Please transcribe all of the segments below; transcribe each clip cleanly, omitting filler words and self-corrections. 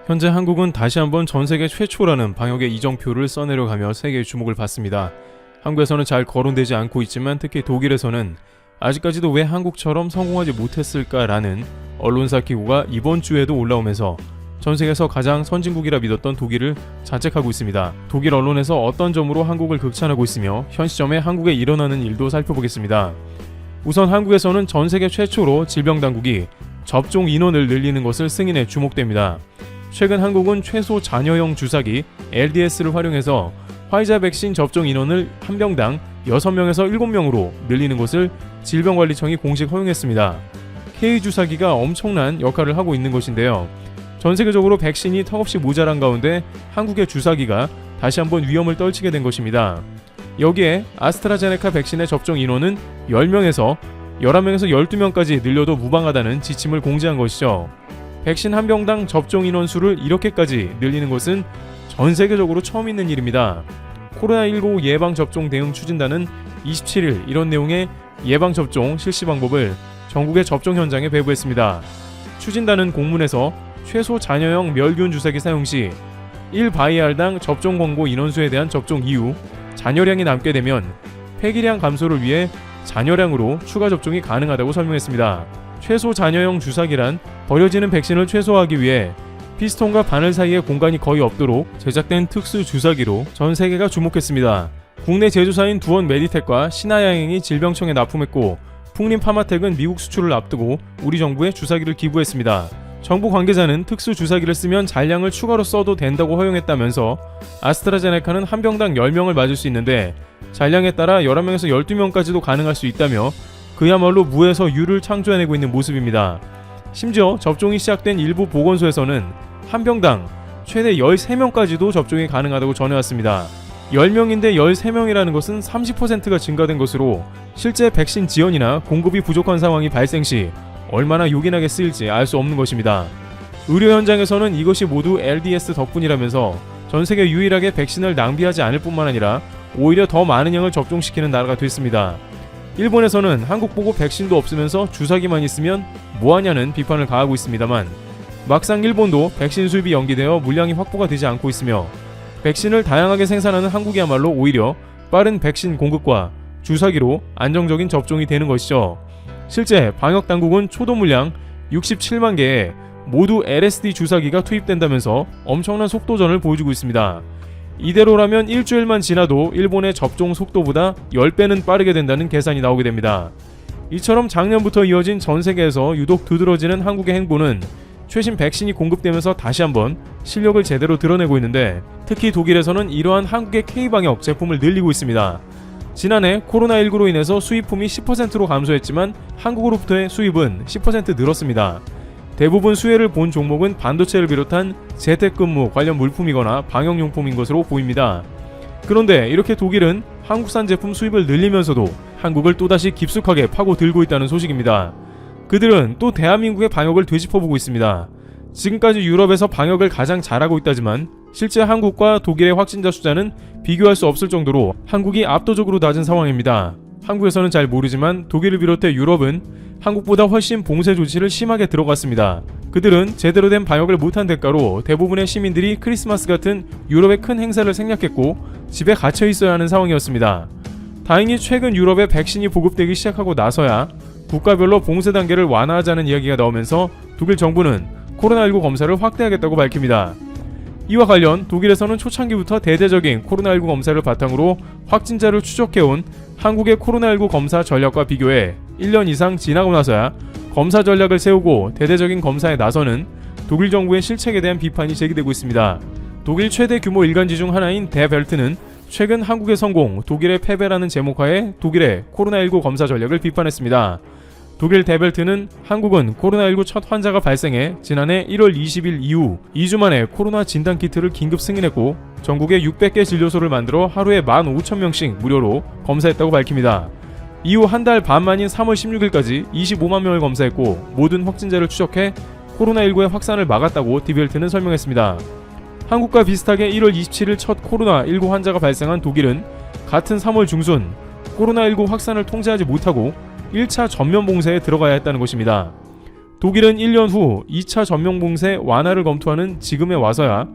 현재 한국은 다시 한번 전 세계 최초라는 방역의 이정표를 써내려가며 세계의 주목을 받습니다. 한국에서는 잘 거론되지 않고 있지만 특히 독일에서는 아직까지도 왜 한국처럼 성공하지 못했을까라는 언론사 기고가 이번 주에도 올라오면서 전 세계에서 가장 선진국이라 믿었던 독일을 자책하고 있습니다. 독일 언론에서 어떤 점으로 한국을 극찬하고 있으며 현 시점에 한국에 일어나는 일도 살펴보겠습니다. 우선 한국에서는 전 세계 최초로 질병당국이 접종 인원을 늘리는 것을 승인해 주목됩니다. 최근 한국은 최소 잔여형 주사기 LDS를 활용해서 화이자 백신 접종 인원을 한 병당 6명에서 7명으로 늘리는 것을 질병관리청이 공식 허용했습니다. K주사기가 엄청난 역할을 하고 있는 것인데요. 전 세계적으로 백신이 턱없이 모자란 가운데 한국의 주사기가 다시 한번 위험을 떨치게 된 것입니다. 여기에 아스트라제네카 백신의 접종 인원은 10명에서 11명에서 12명까지 늘려도 무방하다는 지침을 공지한 것이죠. 백신 한 병당 접종 인원 수를 이렇게까지 늘리는 것은 전 세계적으로 처음 있는 일입니다. 코로나19 예방접종 대응 추진단은 27일 이런 내용의 예방접종 실시 방법을 전국의 접종 현장에 배부했습니다. 추진단은 공문에서 최소 잔여형 멸균 주사기 사용 시 1바이알당 접종 권고 인원수에 대한 접종 이후 잔여량이 남게 되면 폐기량 감소를 위해 잔여량으로 추가 접종이 가능하다고 설명했습니다. 최소 잔여형 주사기란 버려지는 백신을 최소화하기 위해 피스톤과 바늘 사이에 공간이 거의 없도록 제작된 특수 주사기로 전 세계가 주목했습니다. 국내 제조사인 두원 메디텍과 신한양행이 질병청에 납품했고 풍림 파마텍은 미국 수출을 앞두고 우리 정부에 주사기를 기부했습니다. 정부 관계자는 특수 주사기를 쓰면 잔량을 추가로 써도 된다고 허용했다면서 아스트라제네카는 한 병당 10명을 맞을 수 있는데 잔량에 따라 11명에서 12명까지도 가능할 수 있다며 그야말로 무에서 유를 창조해내고 있는 모습입니다. 심지어 접종이 시작된 일부 보건소에서는 한 병당 최대 13명까지도 접종이 가능하다고 전해왔습니다. 10명인데 13명이라는 것은 30%가 증가된 것으로 실제 백신 지원이나 공급이 부족한 상황이 발생 시 얼마나 요긴하게 쓰일지 알 수 없는 것입니다. 의료 현장에서는 이것이 모두 LDS 덕분이라면서 전 세계 유일하게 백신을 낭비하지 않을 뿐만 아니라 오히려 더 많은 양을 접종시키는 나라가 됐습니다. 일본에서는 한국 보고 백신도 없으면서 주사기만 있으면 뭐하냐는 비판을 가하고 있습니다만 막상 일본도 백신 수입이 연기되어 물량이 확보가 되지 않고 있으며 백신을 다양하게 생산하는 한국이야말로 오히려 빠른 백신 공급과 주사기로 안정적인 접종이 되는 것이죠. 실제 방역당국은 초도 물량 67만 개의 모두 LSD 주사기가 투입된다면서 엄청난 속도전을 보여주고 있습니다. 이대로라면 일주일만 지나도 일본의 접종 속도보다 10배는 빠르게 된다는 계산이 나오게 됩니다. 이처럼 작년부터 이어진 전 세계에서 유독 두드러지는 한국의 행보는 최신 백신이 공급되면서 다시 한번 실력을 제대로 드러내고 있는데 특히 독일에서는 이러한 한국의 K방역 제품을 늘리고 있습니다. 지난해 코로나19로 인해서 수입품이 10%로 감소했지만 한국으로부터의 수입은 10% 늘었습니다. 대부분 수혜를 본 종목은 반도체를 비롯한 재택근무 관련 물품이거나 방역용품인 것으로 보입니다. 그런데 이렇게 독일은 한국산 제품 수입을 늘리면서도 한국을 또다시 깊숙하게 파고들고 있다는 소식입니다. 그들은 또 대한민국의 방역을 되짚어보고 있습니다. 지금까지 유럽에서 방역을 가장 잘하고 있다지만 실제 한국과 독일의 확진자 숫자는 비교할 수 없을 정도로 한국이 압도적으로 낮은 상황입니다. 한국에서는 잘 모르지만 독일을 비롯해 유럽은 한국보다 훨씬 봉쇄 조치를 심하게 들어갔습니다. 그들은 제대로 된 방역을 못한 대가로 대부분의 시민들이 크리스마스 같은 유럽의 큰 행사를 생략했고 집에 갇혀 있어야 하는 상황이었습니다. 다행히 최근 유럽에 백신이 보급되기 시작하고 나서야 국가별로 봉쇄 단계를 완화하자는 이야기가 나오면서 독일 정부는 코로나19 검사를 확대하겠다고 밝힙니다. 이와 관련 독일에서는 초창기부터 대대적인 코로나19 검사를 바탕으로 확진자를 추적해온 한국의 코로나19 검사 전략과 비교해 1년 이상 지나고 나서야 검사 전략을 세우고 대대적인 검사에 나서는 독일 정부의 실책에 대한 비판이 제기되고 있습니다. 독일 최대 규모 일간지 중 하나인 데벨트는 최근 한국의 성공, 독일의 패배라는 제목하에 독일의 코로나19 검사 전략을 비판했습니다. 독일 데벨트는 한국은 코로나19 첫 환자가 발생해 지난해 1월 20일 이후 2주 만에 코로나 진단키트를 긴급 승인했고 전국에 600개 진료소를 만들어 하루에 15,000명씩 무료로 검사했다고 밝힙니다. 이후 한 달 반 만인 3월 16일까지 25만 명을 검사했고 모든 확진자를 추적해 코로나19의 확산을 막았다고 디벨트는 설명했습니다. 한국과 비슷하게 1월 27일 첫 코로나19 환자가 발생한 독일은 같은 3월 중순 코로나19 확산을 통제하지 못하고 1차 전면 봉쇄에 들어가야 했다는 것입니다. 독일은 1년 후 2차 전면봉쇄 완화를 검토하는 지금에 와서야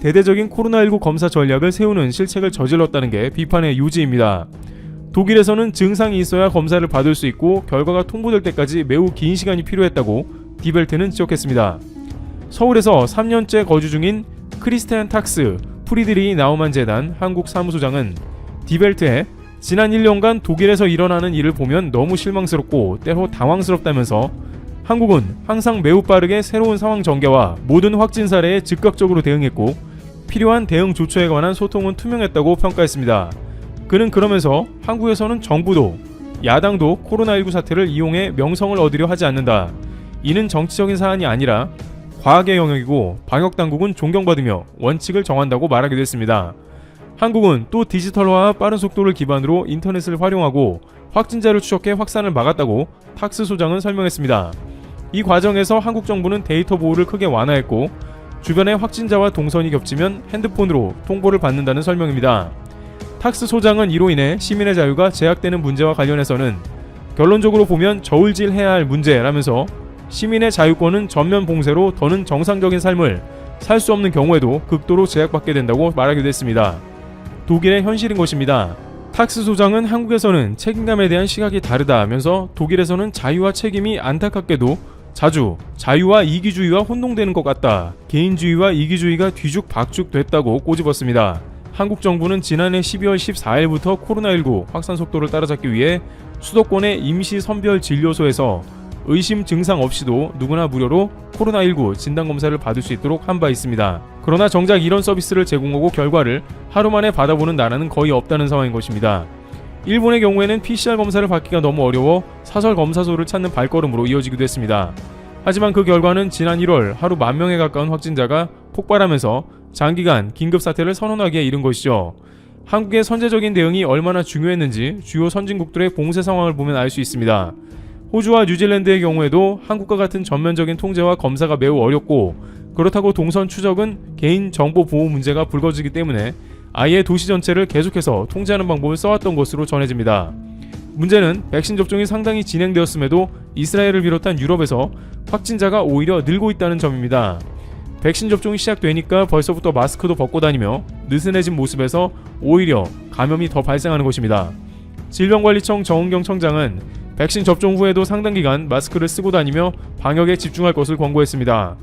대대적인 코로나19 검사 전략을 세우는 실책을 저질렀다는 게 비판의 요지입니다. 독일에서는 증상이 있어야 검사를 받을 수 있고 결과가 통보될 때까지 매우 긴 시간이 필요했다고 디벨트는 지적했습니다. 서울에서 3년째 거주 중인 크리스티안 탁스 프리드리히 나우만 재단 한국 사무소장은 디벨트에 지난 1년간 독일에서 일어나는 일을 보면 너무 실망스럽고 때로 당황스럽다면서 한국은 항상 매우 빠르게 새로운 상황 전개와 모든 확진 사례에 즉각적으로 대응했고 필요한 대응 조처에 관한 소통은 투명했다고 평가했습니다. 그는 그러면서 한국에서는 정부도 야당도 코로나19 사태를 이용해 명성을 얻으려 하지 않는다. 이는 정치적인 사안이 아니라 과학의 영역이고 방역당국은 존경받으며 원칙을 정한다고 말하기도 했습니다. 한국은 또 디지털화와 빠른 속도를 기반으로 인터넷을 활용하고 확진자를 추적해 확산을 막았다고 탁스 소장은 설명했습니다. 이 과정에서 한국 정부는 데이터 보호를 크게 완화했고 주변에 확진자와 동선이 겹치면 핸드폰으로 통보를 받는다는 설명입니다. 탁스 소장은 이로 인해 시민의 자유가 제약되는 문제와 관련해서는 결론적으로 보면 저울질해야 할 문제라면서 시민의 자유권은 전면 봉쇄로 더는 정상적인 삶을 살 수 없는 경우에도 극도로 제약받게 된다고 말하기도 했습니다. 독일의 현실인 것입니다. 탁스 소장은 한국에서는 책임감에 대한 시각이 다르다 하면서 독일에서는 자유와 책임이 안타깝게도 자주 자유와 이기주의와 혼동되는 것 같다. 개인주의와 이기주의가 뒤죽박죽 됐다고 꼬집었습니다. 한국 정부는 지난해 12월 14일부터 코로나19 확산 속도를 따라잡기 위해 수도권의 임시 선별 진료소에서 의심 증상 없이도 누구나 무료로 코로나19 진단검사를 받을 수 있도록 한 바 있습니다. 그러나 정작 이런 서비스를 제공하고 결과를 하루 만에 받아보는 나라는 거의 없다는 상황인 것입니다. 일본의 경우에는 PCR 검사를 받기가 너무 어려워 사설 검사소를 찾는 발걸음으로 이어지기도 했습니다. 하지만 그 결과는 지난 1월 하루 10,000명에 가까운 확진자가 폭발하면서 장기간 긴급사태를 선언하기에 이른 것이죠. 한국의 선제적인 대응이 얼마나 중요했는지 주요 선진국들의 봉쇄 상황을 보면 알 수 있습니다. 호주와 뉴질랜드의 경우에도 한국과 같은 전면적인 통제와 검사가 매우 어렵고 그렇다고 동선 추적은 개인정보 보호 문제가 불거지기 때문에 아예 도시 전체를 계속해서 통제하는 방법을 써왔던 것으로 전해집니다. 문제는 백신 접종이 상당히 진행되었음에도 이스라엘을 비롯한 유럽에서 확진자가 오히려 늘고 있다는 점입니다. 백신 접종이 시작되니까 벌써부터 마스크도 벗고 다니며 느슨해진 모습에서 오히려 감염이 더 발생하는 것입니다. 질병관리청 정은경 청장은 백신 접종 후에도 상당 기간 마스크를 쓰고 다니며 방역에 집중할 것을 권고했습니다.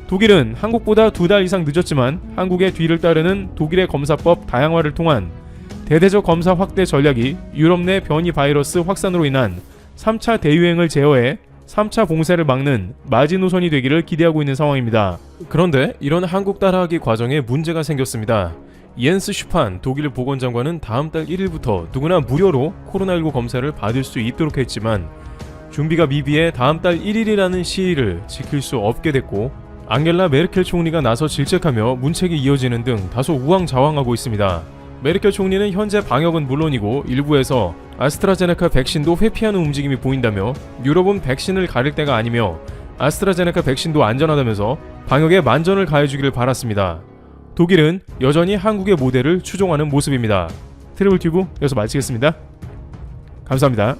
독일은 한국보다 2달 이상 늦었지만 한국의 뒤를 따르는 독일의 검사법 다양화를 통한 대대적 검사 확대 전략이 유럽 내 변이 바이러스 확산으로 인한 3차 대유행을 제어해 3차 봉쇄를 막는 마지노선이 되기를 기대하고 있는 상황입니다. 그런데 이런 한국 따라하기 과정에 문제가 생겼습니다. 옌스 슈판 독일 보건장관은 다음 달 1일부터 누구나 무료로 코로나19 검사를 받을 수 있도록 했지만 준비가 미비해 다음 달 1일이라는 시일을 지킬 수 없게 됐고 앙겔라 메르켈 총리가 나서 질책하며 문책이 이어지는 등 다소 우왕좌왕하고 있습니다. 메르켈 총리는 현재 방역은 물론이고 일부에서 아스트라제네카 백신도 회피하는 움직임이 보인다며 유럽은 백신을 가릴 때가 아니며 아스트라제네카 백신도 안전하다면서 방역에 만전을 가해주기를 바랐습니다. 독일은 여전히 한국의 모델을 추종하는 모습입니다. 트래블튜브 여기서 마치겠습니다. 감사합니다.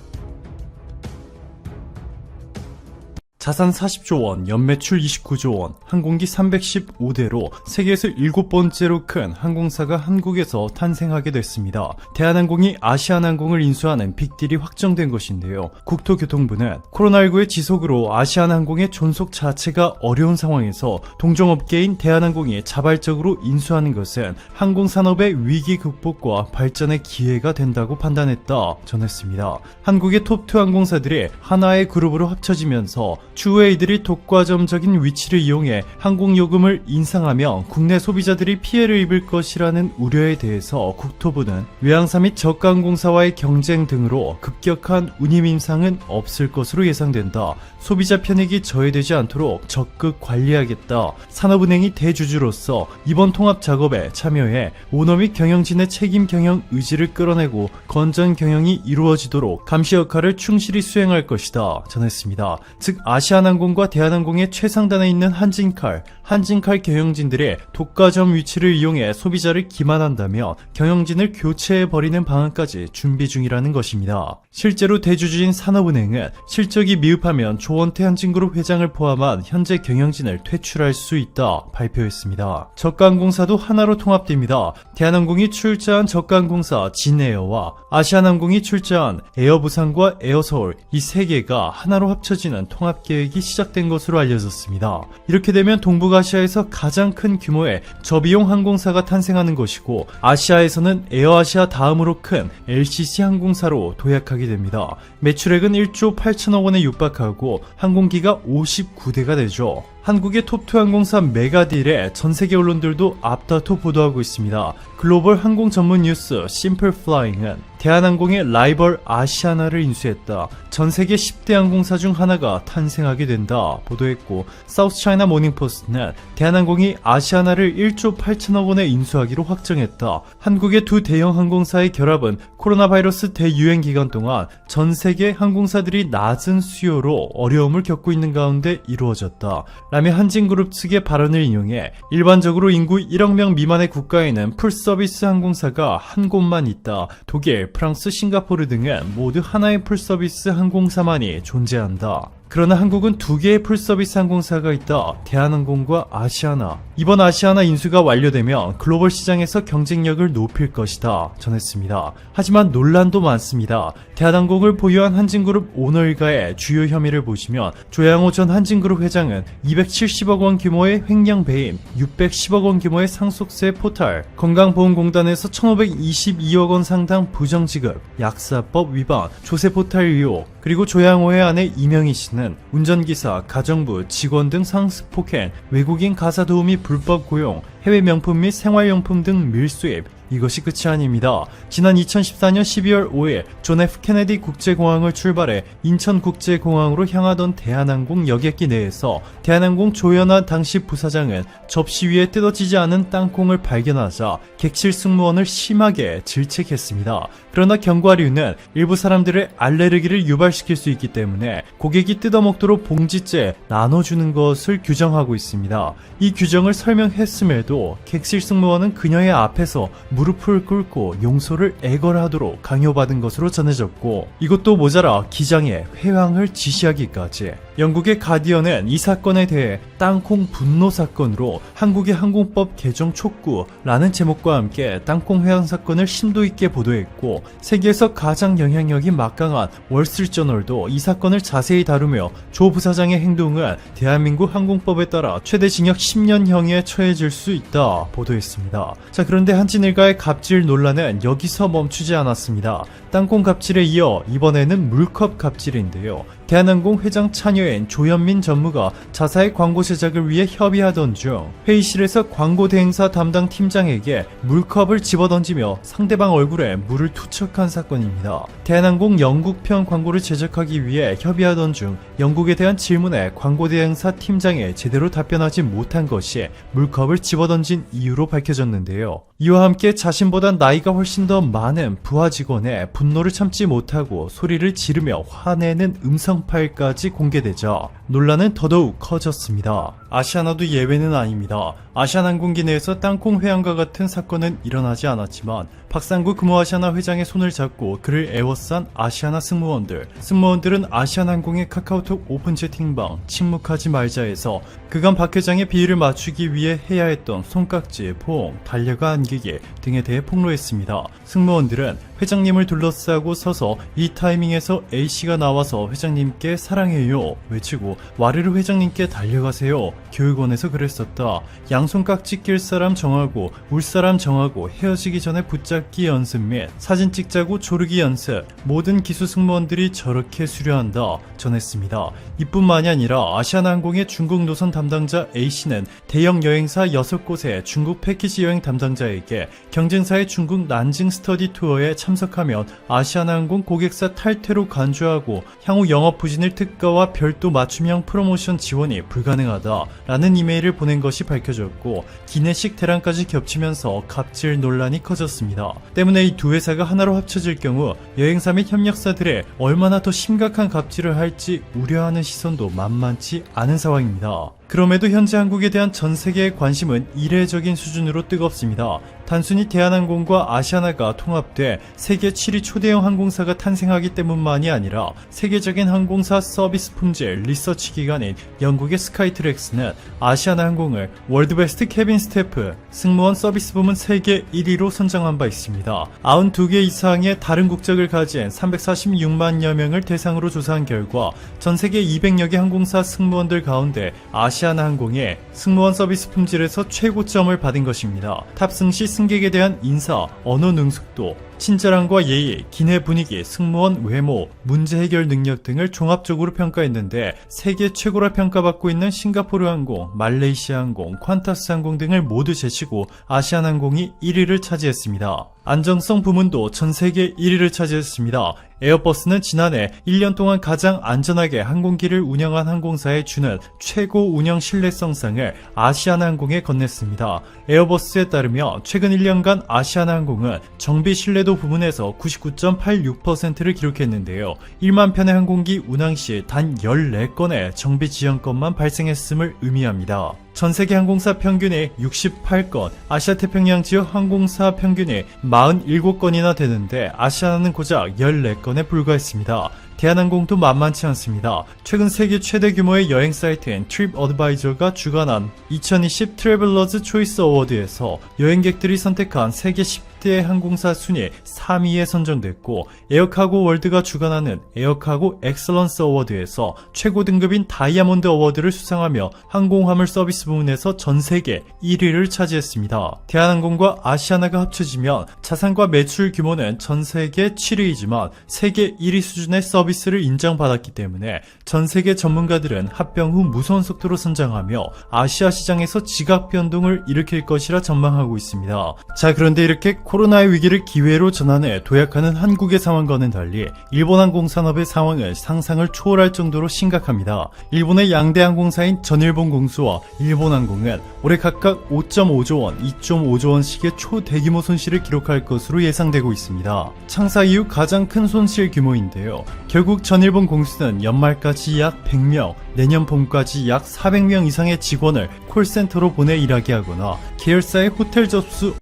자산 40조 원, 연매출 29조 원, 항공기 315대로 세계에서 7번째로 큰 항공사가 한국에서 탄생하게 됐습니다. 대한항공이 아시아나항공을 인수하는 빅딜이 확정된 것인데요. 국토교통부는 코로나19의 지속으로 아시아나항공의 존속 자체가 어려운 상황에서 동종업계인 대한항공이 자발적으로 인수하는 것은 항공산업의 위기 극복과 발전의 기회가 된다고 판단했다 전했습니다. 한국의 톱2 항공사들이 하나의 그룹으로 합쳐지면서 추후에 이들이 독과점적인 위치를 이용해 항공요금을 인상하며 국내 소비자들이 피해를 입을 것이라는 우려에 대해서 국토부는 외항사 및 저가항공사와의 경쟁 등으로 급격한 운임 인상은 없을 것으로 예상된다. 소비자 편익이 저해되지 않도록 적극 관리하겠다. 산업은행이 대주주로서 이번 통합 작업에 참여해 오너 및 경영진의 책임 경영 의지를 끌어내고 건전 경영이 이루어지도록 감시 역할을 충실히 수행할 것이다 전했습니다. 즉 아시아나항공과 대한항공의 최상단에 있는 한진칼 경영진들의 독과점 위치를 이용해 소비자를 기만한다며 경영진을 교체해버리는 방안까지 준비 중이라는 것입니다. 실제로 대주주인 산업은행은 실적이 미흡하면 조원태 한진그룹 회장을 포함한 현재 경영진을 퇴출할 수 있다 발표했습니다. 저가항공사도 하나로 통합됩니다. 대한항공이 출자한 저가항공사 진에어와 아시아나항공이 출자한 에어부산과 에어서울 이 세 개가 하나로 합쳐지는 통합계획이 시작된 것으로 알려졌습니다. 이렇게 되면 동북아시아에서 가장 큰 규모의 저비용 항공사가 탄생하는 것이고 아시아에서는 에어아시아 다음으로 큰 LCC 항공사로 도약하게 됩니다. 매출액은 1조 8천억 원에 육박하고 항공기가 59대가 되죠. 한국의 톱2 항공사 메가딜에 전세계 언론들도 앞다퉈 보도하고 있습니다. 글로벌 항공 전문 뉴스 심플플라잉은 대한항공의 라이벌 아시아나를 인수했다. 전세계 10대 항공사 중 하나가 탄생하게 된다 보도했고, 사우스차이나 모닝포스트는 대한항공이 아시아나를 1조 8천억 원에 인수하기로 확정했다. 한국의 두 대형 항공사의 결합은 코로나 바이러스 대유행 기간 동안 전세계 항공사들이 낮은 수요로 어려움을 겪고 있는 가운데 이루어졌다 라며 한진그룹 측의 발언을 인용해, 일반적으로 인구 1억 명 미만의 국가에는 풀서비스 항공사가 한 곳만 있다. 독일, 프랑스, 싱가포르 등은 모두 하나의 풀서비스 항공사만이 존재한다. 그러나 한국은 두 개의 풀서비스 항공사가 있다. 대한항공과 아시아나. 이번 아시아나 인수가 완료되면 글로벌 시장에서 경쟁력을 높일 것이다 전했습니다. 하지만 논란도 많습니다. 대한항공을 보유한 한진그룹 오너 일가의 주요 혐의를 보시면, 조양호 전 한진그룹 회장은 270억 원 규모의 횡령 배임, 610억 원 규모의 상속세 포탈, 건강보험공단에서 1522억 원 상당 부정지급, 약사법 위반, 조세 포탈 의혹, 그리고 조양호의 아내 이명희 씨는 운전기사, 가정부, 직원 등 상습 폭행, 외국인 가사 도우미 불법 고용, 해외 명품 및 생활용품 등 밀수입, 이것이 끝이 아닙니다. 지난 2014년 12월 5일 존 F 케네디 국제공항을 출발해 인천국제공항으로 향하던 대한항공 여객기 내에서 대한항공 조현아 당시 부사장은 접시 위에 뜯어지지 않은 땅콩을 발견하자 객실 승무원을 심하게 질책했습니다. 그러나 경과류는 일부 사람들의 알레르기를 유발시킬 수 있기 때문에 고객이 뜯어먹도록 봉지째 나눠주는 것을 규정하고 있습니다. 이 규정을 설명했음에도 객실 승무원은 그녀의 앞에서 무릎을 꿇고 용서를 애걸하도록 강요받은 것으로 전해졌고, 이것도 모자라 기장에 회항을 지시하기까지. 영국의 가디언은 이 사건에 대해 땅콩 분노 사건으로 한국의 항공법 개정 촉구라는 제목과 함께 땅콩 회항 사건을 심도 있게 보도했고, 세계에서 가장 영향력이 막강한 월스트리트저널도 이 사건을 자세히 다루며 조 부사장의 행동은 대한민국 항공법에 따라 최대 징역 10년형에 처해질 수 있다 보도했습니다. 자, 그런데 한진일가의 갑질 논란은 여기서 멈추지 않았습니다. 땅콩 갑질에 이어 이번에는 물컵 갑질인데요. 대한항공 회장 차녀인 조현민 전무가 자사의 광고 제작을 위해 협의하던 중 회의실에서 광고 대행사 담당 팀장에게 물컵을 집어던지며 상대방 얼굴에 물을 투척한 사건입니다. 대한항공 영국편 광고를 제작하기 위해 협의하던 중 영국에 대한 질문에 광고 대행사 팀장이 제대로 답변하지 못한 것이 물컵을 집어던진 이유로 밝혀졌는데요. 이와 함께 자신보다 나이가 훨씬 더 많은 부하 직원의 분노를 참지 못하고 소리를 지르며 화내는 음성 파일까지 공개되자 논란은 더더욱 커졌습니다. 아시아나도 예외는 아닙니다. 아시아나항공기 내에서 땅콩 회항과 같은 사건은 일어나지 않았지만 박상구 금호아시아나 회장의 손을 잡고 그를 애워싼 아시아나 승무원들은 아시아나항공의 카카오톡 오픈 채팅방 침묵하지 말자에서 그간 박 회장의 비위를 맞추기 위해 해야 했던 손깍지, 포옹, 달려가 안기기 등에 대해 폭로했습니다. 승무원들은 회장님을 둘러싸고 서서 이 타이밍에서 A씨가 나와서 회장님께 사랑해요 외치고 와르르 회장님께 달려가세요, 교육원에서 그랬었다. 양손깍지 낄 사람 정하고 울 사람 정하고 헤어지기 전에 붙잡기 연습 및 사진 찍자고 조르기 연습, 모든 기수 승무원들이 저렇게 수료한다 전했습니다. 이뿐만이 아니라 아시아나항공의 중국 노선 담당자 A씨는 대형 여행사 6곳의 중국 패키지 여행 담당자에게 경쟁사의 중국 난징 스터디 투어에 참석하면 아시아나항공 고객사 탈퇴로 간주하고 향후 영업 부진을 특가와 별도 맞춤형 프로모션 지원이 불가능하다라는 이메일을 보낸 것이 밝혀졌고, 됐고 기내식 대란까지 겹치면서 갑질 논란이 커졌습니다. 때문에 이 두 회사가 하나로 합쳐질 경우 여행사 및 협력사들의 얼마나 더 심각한 갑질을 할지 우려하는 시선도 만만치 않은 상황입니다. 그럼에도 현재 한국에 대한 전 세계의 관심은 이례적인 수준으로 뜨겁습니다. 단순히 대한항공과 아시아나가 통합돼 세계 7위 초대형 항공사가 탄생하기 때문만이 아니라 세계적인 항공사 서비스 품질 리서치 기관인 영국의 스카이트랙스는 아시아나 항공을 월드베스트 캐빈 스태프, 승무원 서비스 부문 세계 1위로 선정한 바 있습니다. 92개 이상의 다른 국적을 가진 346만여 명을 대상으로 조사한 결과 전 세계 200여 개 항공사 승무원들 가운데 아시아나 항공의 승무원 서비스 품질에서 최고점을 받은 것입니다. 탑승 시 승객에 대한 인사, 언어 능숙도, 친절함과 예의, 기내 분위기, 승무원 외모, 문제 해결 능력 등을 종합적으로 평가했는데 세계 최고라 평가받고 있는 싱가포르 항공, 말레이시아 항공, 퀀타스 항공 등을 모두 제치고 아시아나항공이 1위를 차지했습니다. 안정성 부문도 전 세계 1위를 차지했습니다. 에어버스는 지난해 1년 동안 가장 안전하게 항공기를 운영한 항공사에 주는 최고 운영 신뢰성상을 아시아나항공에 건넸습니다. 에어버스에 따르면 최근 1년간 아시아나항공은 정비 신뢰도 부문에서 99.86%를 기록했는데요. 1만 편의 항공기 운항 시 단 14건의 정비 지연건만 발생했음을 의미합니다. 전세계 항공사 평균이 68건, 아시아태평양 지역 항공사 평균이 47건이나 되는데 아시아나는 고작 14건에 불과했습니다. 대한항공도 만만치 않습니다. 최근 세계 최대 규모의 여행 사이트인 트립어드바이저가 주관한 2020 트래블러즈 초이스 어워드에서 여행객들이 선택한 세계 10대 항공사 순위 3위에 선정됐고 에어카고 월드가 주관하는 에어카고 엑셀런스 어워드에서 최고 등급인 다이아몬드 어워드를 수상하며 항공화물 서비스 부문에서 전 세계 1위를 차지했습니다. 대한항공과 아시아나가 합쳐지면 자산과 매출 규모는 전 세계 7위이지만 세계 1위 수준의 서비스를 인정받았기 때문에 전 세계 전문가들은 합병 후 무서운 속도로 성장하며 아시아 시장에서 지각 변동을 일으킬 것이라 전망하고 있습니다. 자, 그런데 이렇게 코로나의 위기를 기회로 전환해 도약하는 한국의 상황과는 달리 일본 항공산업의 상황은 상상을 초월할 정도로 심각합니다. 일본의 양대 항공사인 전일본 공수와 일본항공은 올해 각각 5.5조 원, 2.5조 원씩의 초대규모 손실을 기록할 것으로 예상되고 있습니다. 창사 이후 가장 큰 손실 규모인데요. 결국 전일본 공수는 연말까지 약 100명, 내년 봄까지 약 400명 이상의 직원을 콜센터로 보내 일하게 하거나 계열사의 호텔 접수